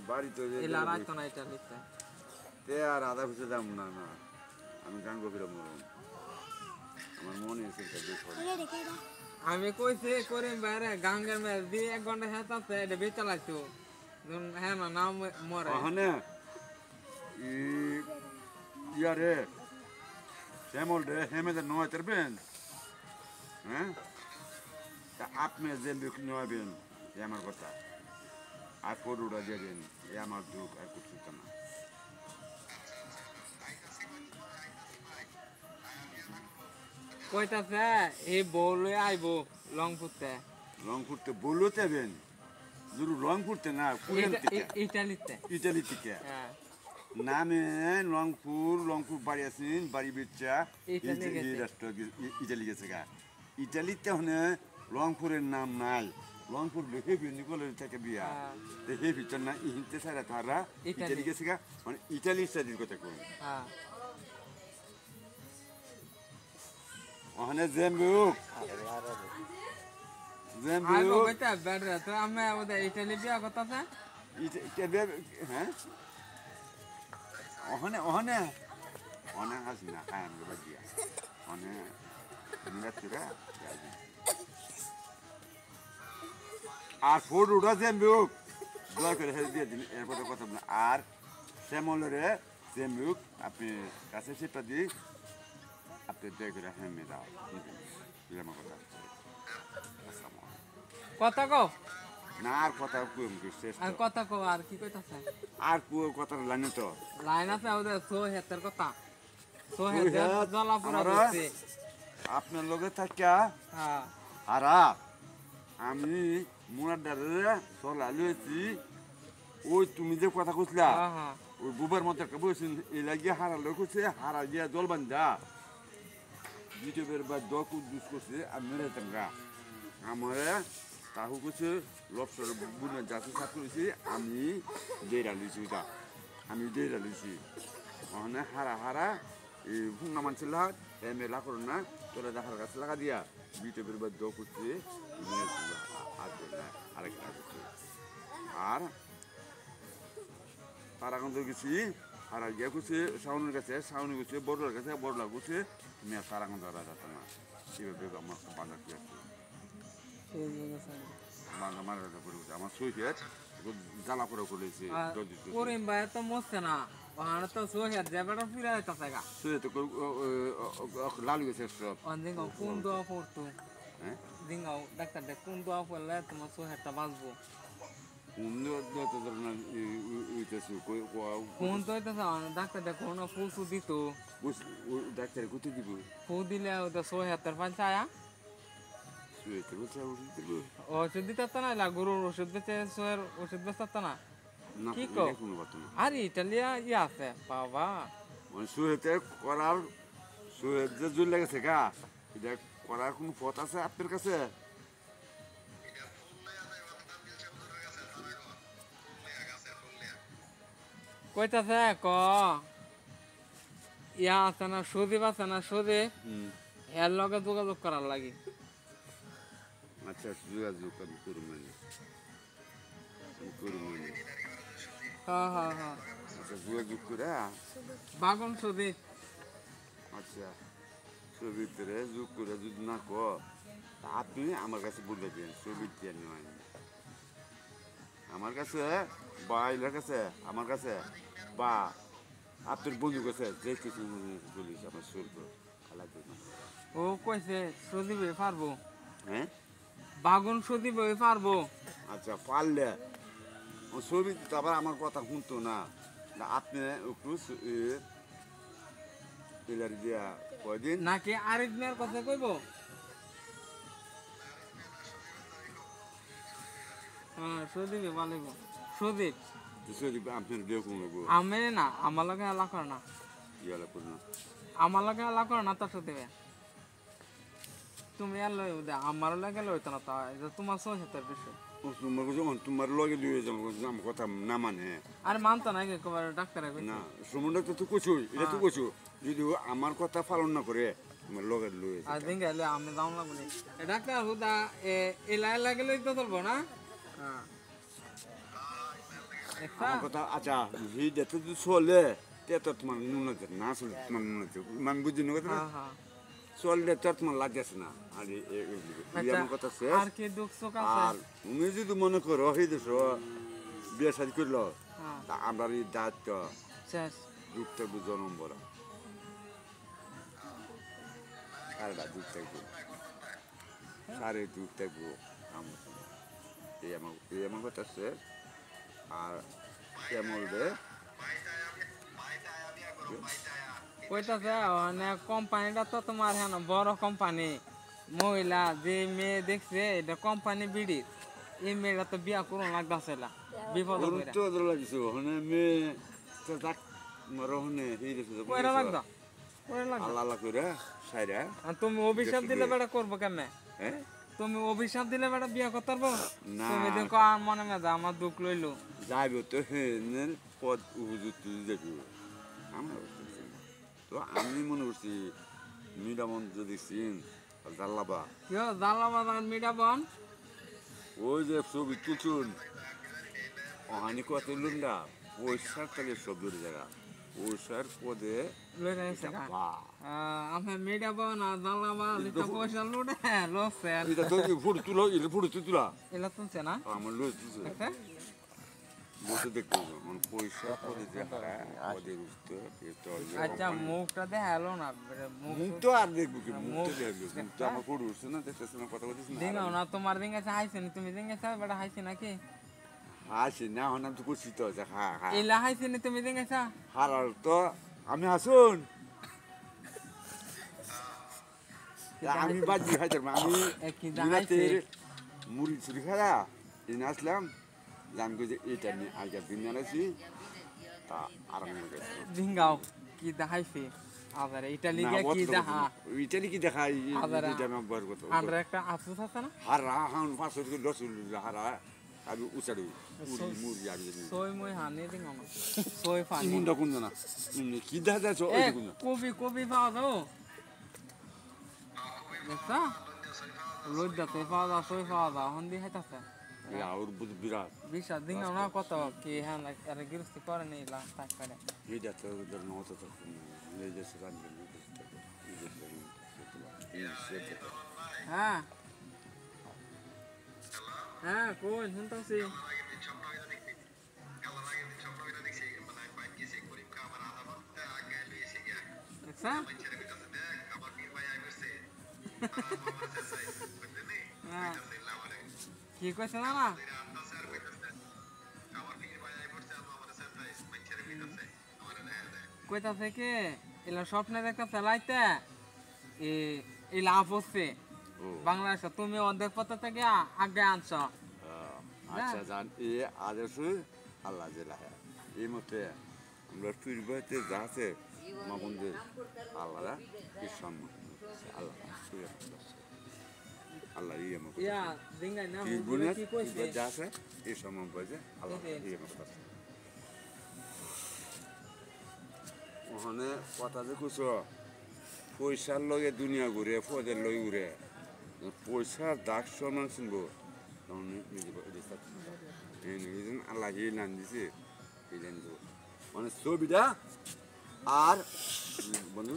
বাড়ি তো এলা রাইতো না এটা লিখতে তে আর আধা খুঁজে দাম না না আমি গান গভীরা মরম আমার মনে এসে আমি কইছি করিম বাইরে গাঙ্গের মে দি 1 ঘন্টা হেতাতে এটা বেচালাইতো হ্যাঁ না নাম মরে হনে ইয়ারে শ্যামল রে হেমেদের নয় তেরবেন হ্যাঁ তা আপনি যে লোক নয়বেন এ আমার কথা আর ফটোটা দেবেন এ আমার দুঃখ আর কিছু না কইতাছে এই বউলে আইবো রংপুরতে বললো তেবেন যদি রংপুরতে না ইটালিতে ইটালি থেকে নামে রংপুর বাড়ি আছেন বাড়ি বেচা ইটালি গেছে গা ইটালিতে হনে রংপুরের নাম নাই রংপুর হেভি নিকলের থেকে বিয়া হেভি না ইহিনতে সারা তারা ইটালি গেছে গা মানে ইটালির সাইডের কথা করুন ওখানে জেম্বুক ইটালি বিয়া কথা হ্যাঁ ওখানে ওখানে অনেক আছে না খায় দিয়া অনেক আর ফোর উঠা জেম্বুক দয়া করে হেরে দিয়ে দিন এরপরে কথা বলেন আর শ্যামলের জেম্বুক আপনি কাছে সেটা দিই আপনি দয়া করে হেমে দাও আমার কথা কও না আর কথা কম শেষ আর কথা কও আর কি কইতাছে আর কথা লাইন তো লাইন আছে ওদের সো হেতের কথা সো হেতের জলাপুরা দিছে আপনার লগে থাকিয়া হারা আমি মুরাদারে চলা লইছি ওই তুমি যে কথা কইছিলা ওই বুবার মধ্যে বলছেন এই লাগিয়ে হারা লোক হচ্ছে হারা গিয়া জল বান্ধা ইউটিউবের বা দক উদ্দেশ করছে আর মেরে তাঙ্গা আমার তাহু করছে লবসর বুনে জাতি সাপ করেছি আমি দেড়া লইছি ওইটা আমি দেড়া লইছি ওখানে হারা এই ভুঙ্গা মানুষের লাগ মেলা করো না তোরা দেখার কাছে লাগা দিয়া ইউটিউবের বা দক করছে আরেকটা করছে আর তারা কিন্তু গেছি আর গিয়ে করছে শাওনের কাছে শাওনি করছে বড়লার কাছে বড়লা করছে মেয়ে তারা কিন্তু রাজা না এইভাবে আমার বাঁধা কি আছে বাঁধা মারা করে আমার সৈয়দ জ্বালা করে করেছে করিম ভাই তো মরছে না ওখানে তো সৈয়দ যাবেটা ফিরে যাইতেছে গা সৈয়দ লাল গেছে সব দিঙ্গাও কোন দোয়া পড়তো হ্যাঁ দিঙ্গাও ডাক্তার দেখ কোন দোয়া পড়লে তোমার সৈয়দটা বাঁচবো কোন তো ডাক্তার দেখ কোন পশু দিত ডাক্তার কোথায় দিব ফু দিলে ওটা ৭৭ পাঁচায়া ওষুধ দিতে না গরুর ওষুধ বেচে সোয়ের ওষুধ বেচতে না কি কো আরে ইটালিয়া ইয়ে আছে বাবা সুয়েতে করার সুয়েত যে জুল লেগেছে গা এটা করার কোন পথ আছে আপনার কাছে কইতাছে ক ইয়া আছে না সুদীপ আছে না সুদীপ এর লগে যোগাযোগ করার লাগি আচ্ছা যোগাযোগ আমি করবো হ্যাঁ আচ্ছা যোগাযোগ করে বাগন সুদীপ আচ্ছা সুদীপের যোগ করে যদি না ক আপনি আমার কাছে বলে দেন সুদীপ দিয়ে নয় আমার কাছে বা এলার কাছে আমার কাছে বা আপনার বন্ধুর কাছে যে কিছু বলিস আমার শুরু ও কইছে সুদীপে পারবো হ্যাঁ বাগুন সুদীপে পারবো আচ্ছা পারলে ছবি তো আবার আমার কথা শুনতো না আপনি একটু এলার দিয়া কয়দিন নাকি আরেক মেয়ের কথা কইব হ্যাঁ সুদীপে ভালো সুদীপ আপনার দেখুন আমি না আমার লগে এলা করে না আমার লগে এলা করে না তোর সাথে তুমি আর লই দে আমার লগে লইতো না তা তোমার সহিতের বিষয় তোমার লগে লইয়ে যাবো আমার কথা না মানে আরে মানতো না একবার ডাক্তারে না সুমন ডাক্তার তো কইছো এটা তো কইছো যদি আমার কথা পালন না করে তোমার লগে লইয়ে আর দিন গেলে আমি যাও না বলি ডাক্তার হুদা এলা এলা গেলে তো চলবো না হ্যাঁ আমার কথা আচ্ছা ভিডিও তো যদি চলে তে তো তোমার নুন আছে না চলে তোমার নুন আছে মানে বুঝি না কথা চললে তো তোমার লাগছে না আর আমার কথা শেষ আর কি দুঃখ সুখ আছে আর তুমি যদি মনে করো এই দেশ বিয়ে শাদী করলো তা আমরা এই দায়িত্ব শেষ দুধ থাকবো জন্ম বড় সারাটা দুধ থাকবো সারে দুধ থাকবো এই আমার কথা শেষ আর কেমন রে কইতাছে মানে কোম্পানিটা তো তোমার হ্যাঁ বড় কোম্পানি মহিলা যে মেয়ে দেখছে এটা কোম্পানি বিড়ি এই মেয়েটা তো বিয়া করুন লাগতেছে বিপদ তো লাগছে ওখানে মেয়ে তো যাক মরহনে এই দেশে কইরা লাগতো আল্লাহ আল্লাহ করে সাইরা তুমি অভিশাপ দিলে বেটা করবো কেমনে হ্যাঁ তুমি অভিশাপ দিলে বেটা বিয়া করতে পারবো না তুমি দেখো আর মনে মেজা আমার দুঃখ লইলো যাইব তো হেনের পদ উপযুক্ত দেখব আমার তো আমি মনে করছি মিরামন যদি চিন জাল্লাবা কেউ জাল্লাবা মিডা বন ওই যে ছবি তুলছুন অহানি কত লুন্ডা পয়সার তাহলে সব দূরে জায়গা পয়সার পদে লই রাইছে আমি মিডা বন আর জাল্লাবা লিটা পয়সা লুডে লসে এটা তো ফুট তুলো এটা ফুট তুলা এলা তুলছে না আমার লস তুলছে বসে দেখতে মানে পয়সা পদে দেখা পদে উঠতে আচ্ছা মুখটা দেখালো না মুখ তো আর দেখবো কি মুখ দেখবো মুখ তো আমার ফুট উঠছে না দেখতেছ না কথা বলছিস না দিঙাও না তোমার দিঙাছে হাইছে না তুমি দিঙাছে বেটা হাইছে নাকি হাসি না হনাম তো করছি তো হ্যাঁ হ্যাঁ এলা হাইছে না তুমি দিঙাছে হারার তো আমি হাসুন আমি বাজি খাইতাম আমি রাতের মুড়ি ছুরি খায়া এনে আসলাম জান যে এটা নিয়ে আগের দিন জানাইছি তা আরাম হয়ে দিঙ্গাও কি দেখাইছে আবার ইটালি কি দেখা ইটালি কি দেখা এটা আমার বড় কথা আর একটা আফসোস আছে না হারা হান 500 টাকা লস হারা আমি উচাড়ি মুড়ি আমি সই মই হানি দিঙ্গাও না সই পানি মুন্ডা কোন না কি দেখা যাচ্ছে ওই কোন কবি পাওয়া যাও দেখছা লজ্জা তো পাওয়া যাও সই পাওয়া যাও হন্দি হাইতাছে আর বুঝ বিরাট বিশাল দিঙ্গাও না কত কি হ্যাঁ আরে গিরস্তি করে নেই লাস্ট টাইম করে এটা তো ওদের নতো তো এই যে সেখান হ্যাঁ হ্যাঁ কোন শুনতাছি দেখছা কি কইছে না না কইতা থেকে এলা স্বপ্নে দেখতে চালাইতে এই লাভ হচ্ছে বাংলাদেশে তুমি অর্ধেক পথ থেকে আগে আনছ আচ্ছা জান এ আদেশ আল্লাহ জেলা এই মতে আমরা ফিরবাতে যা আছে মামুনদের আল্লাহরা কি সম্মান আল্লাহ আল্লাহ ইয়ে মত ইয়া দিঙ্গাই না কি কইছে যা আছে এই সম্মান পাইছে আল্লাহ ইয়ে মত ওখানে কথা যে কুছ পয়সার লগে দুনিয়া ঘুরে পদের লগে ঘুরে পয়সার দাগ সম্মান শুনবো তখন আল্লাহ এই নাম দিছে এই নাম মানে ছবিটা আর বন্ধু